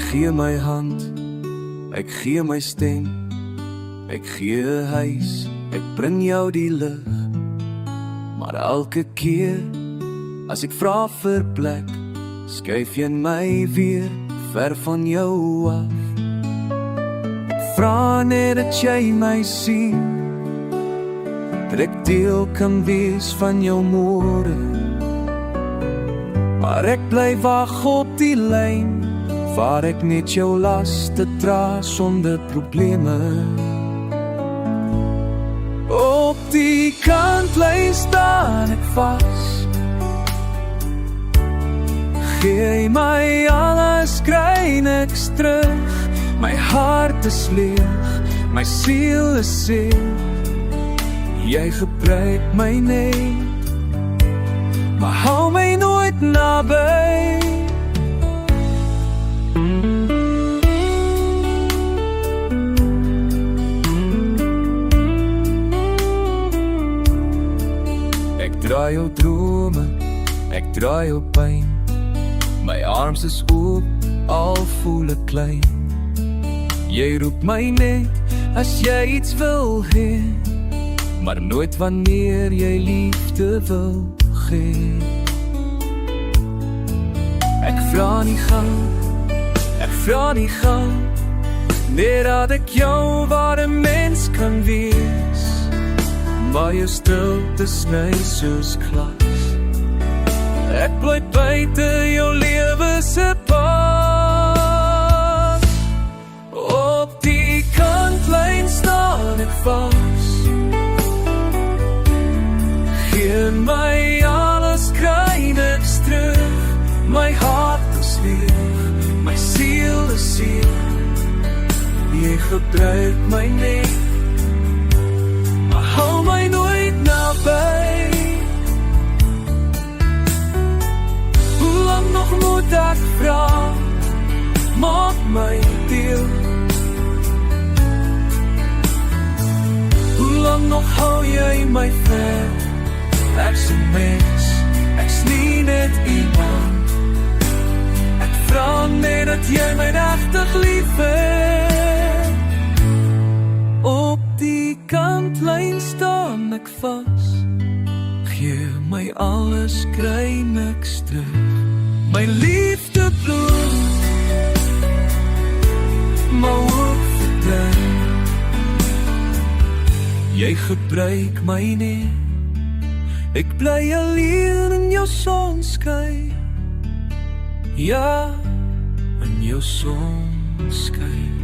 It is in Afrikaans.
gee my hand, ek gee my stem, ek gee 'n huis, ek bring jou die lig. Maar elke keer as ek vra vir plek, skuif jy my weer ver van jou af. Vra net dat jy my sien, dat ek deel kan wees van jou môre. Maar ek bly wag op die lyn, waar ek net jou laste dra sonder probleme. Op die kantlyn staan ek vas, gee my alles, kry niks terug. My hart is leeg, my siel is seer. Jy gebruik my net, maar hou my nooit naby. Ek dra jou drome, ek dra jou pyn. My arms is oop, al voel ek klein. Jy roep my net as jy iets wil hê, maar nooit wanneer jy liefde wil gee. Ek vra nie gaan, net dat ek jou ware mens kan wees. Maar jou stilte sny soos glas, ek bly buite jou lewe se pad. Op die kantlyn staan ek vas, gee my alles, kry niks terug. My hart is leeg, my siel is seer. Jy gebruik my net, maar hou my nooit naby. Hoe lang nog moet ek vra, maak my deel. Hoe lang nog hou jy my ver? Ek's 'n mens, ek's nie net iemand. Ek vra net dat jy my regtig lief het. Op die kantlyn staan ek vas, gee my alles, kry niks terug. My liefde bloed, maar ook verdwyn. Jy gebruik my net, ek bly alleen in jou sonskyn. Ja, in jou sonskyn.